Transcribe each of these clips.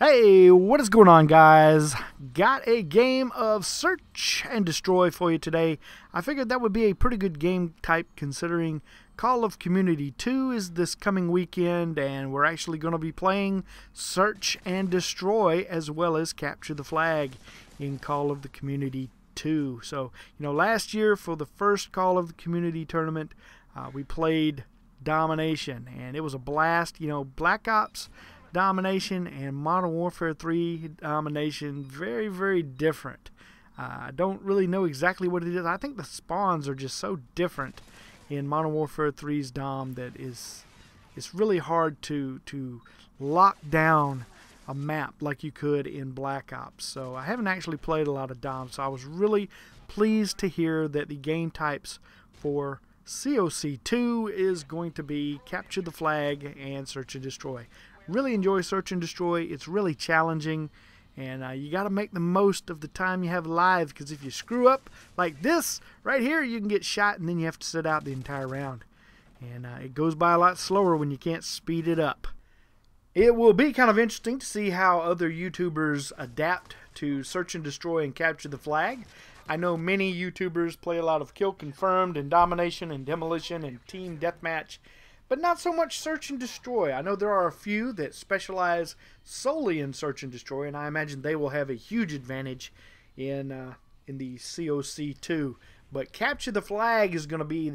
Hey, what is going on, guys? Got a game of Search and Destroy for you today. I figured that would be a pretty good game type considering Call of Community 2 is this coming weekend, and we're actually going to be playing Search and Destroy as well as Capture the Flag in Call of the Community 2. So, last year for the first Call of the Community tournament, we played Domination, and it was a blast. Black Ops Domination and Modern Warfare 3 Domination, very, very different. I don't really know exactly what it is. I think the spawns are just so different in Modern Warfare 3's Dom that it's really hard to lock down a map like you could in Black Ops. So I haven't actually played a lot of Dom, so I was really pleased to hear that the game types for CoC2 is going to be Capture the Flag and Search and Destroy. Really enjoy Search and Destroy. It's really challenging, and you got to make the most of the time you have live, because if you screw up like this right here, you can get shot and then you have to sit out the entire round. And it goes by a lot slower when you can't speed it up. It will be kind of interesting to see how other YouTubers adapt to Search and Destroy and Capture the Flag. I know many YouTubers play a lot of Kill Confirmed and Domination and Demolition and Team Deathmatch, but not so much Search and Destroy. I know there are a few that specialize solely in Search and Destroy, and I imagine they will have a huge advantage in the CoC2. But Capture the Flag is going to be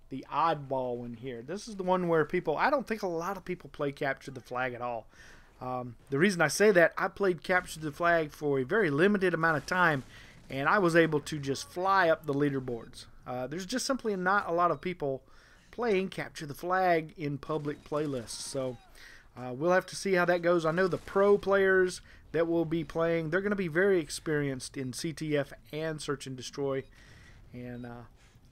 the oddball one here. This is the one where I don't think a lot of people play Capture the Flag at all. The reason I say that, I played Capture the Flag for a very limited amount of time, and I was able to just fly up the leaderboards. There's just simply not a lot of people playing Capture the Flag in public playlists. So we'll have to see how that goes. I know the pro players that will be playing, they're going to be very experienced in CTF and Search and Destroy. And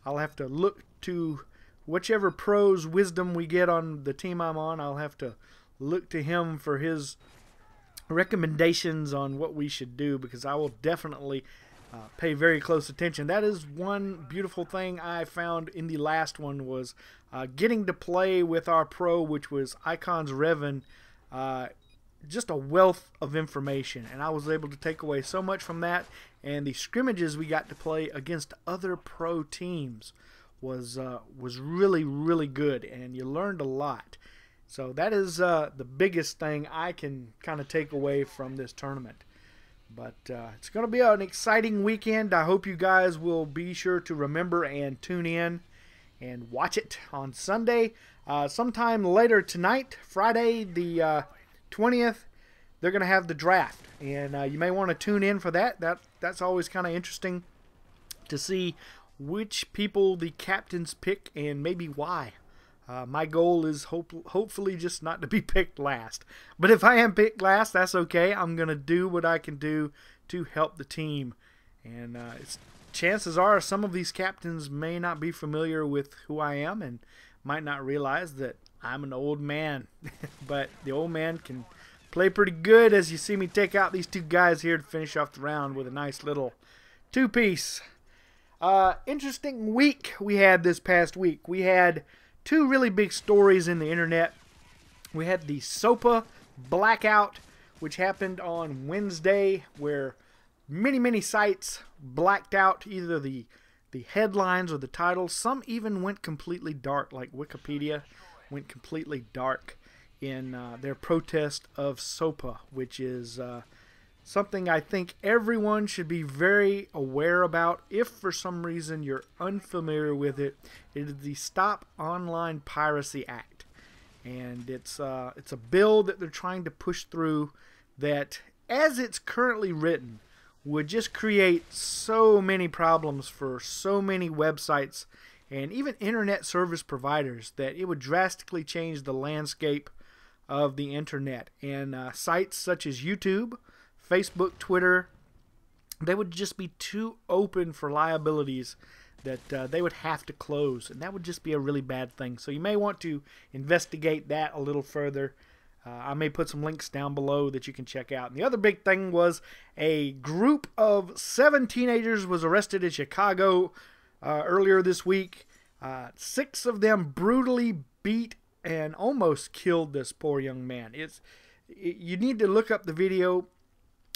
I'll have to look to whichever pro's wisdom we get on the team I'm on. I'll have to look to him for his recommendations on what we should do, because I will definitely pay very close attention. That is one beautiful thing I found in the last one, was getting to play with our pro, which was Icons Revan. Just a wealth of information, and I was able to take away so much from that. And the scrimmages we got to play against other pro teams was really, really good, and you learned a lot. So that is the biggest thing I can kind of take away from this tournament. But it's going to be an exciting weekend. I hope you guys will be sure to remember and tune in and watch it on Sunday. Sometime later tonight, Friday the 20th, they're going to have the draft. And you may want to tune in for that. That's always kind of interesting to see which people the captains pick and maybe why. My goal is hopefully just not to be picked last. But if I am picked last, that's okay. I'm going to do what I can do to help the team. And chances are some of these captains may not be familiar with who I am and might not realize that I'm an old man. But the old man can play pretty good, as you see me take out these two guys here to finish off the round with a nice little two-piece. Interesting week we had this past week. We had two really big stories in the internet. We had the SOPA blackout, which happened on Wednesday, where many sites blacked out either the headlines or the titles. Some even went completely dark, like Wikipedia went completely dark in their protest of SOPA, which is something I think everyone should be very aware about. If for some reason you're unfamiliar with it, it is the Stop Online Piracy Act. And it's a bill that they're trying to push through that, as it's currently written, would just create so many problems for so many websites and even internet service providers that it would drastically change the landscape of the internet. And sites such as YouTube, Facebook, Twitter, they would just be too open for liabilities that they would have to close, and that would just be a really bad thing. So you may want to investigate that a little further. I may put some links down below that you can check out. And the other big thing was a group of 7 teenagers was arrested in Chicago earlier this week. 6 of them brutally beat and almost killed this poor young man. You need to look up the video.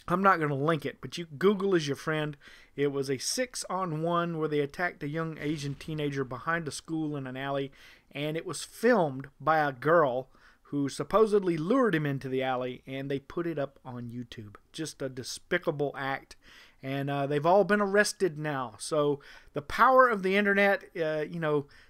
I'm not going to link it, but you Google is your friend. It was a 6-on-1 where they attacked a young Asian teenager behind a school in an alley, and it was filmed by a girl who supposedly lured him into the alley, and they put it up on YouTube. Just a despicable act, and they've all been arrested now. So the power of the internet,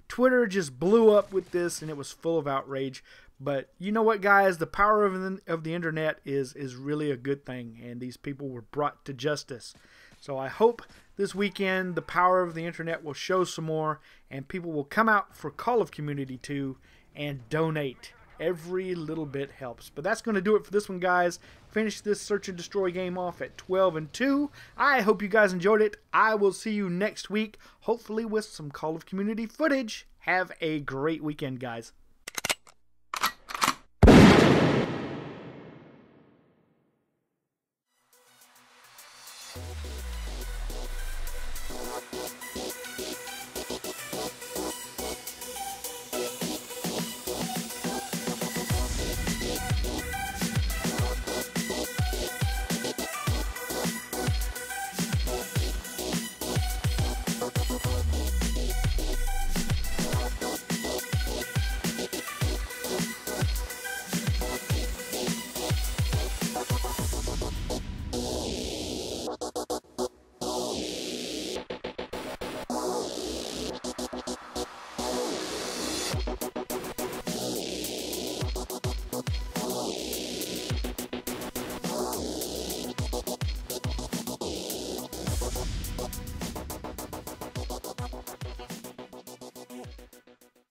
Twitter just blew up with this, and it was full of outrage. But you know what, guys? The power of the internet is really a good thing, and these people were brought to justice. So I hope this weekend the power of the internet will show some more, and people will come out for Call of Community 2 and donate. Every little bit helps. But that's going to do it for this one, guys. Finish this Search and Destroy game off at 12-2. I hope you guys enjoyed it. I will see you next week, hopefully with some Call of Community footage. Have a great weekend, guys.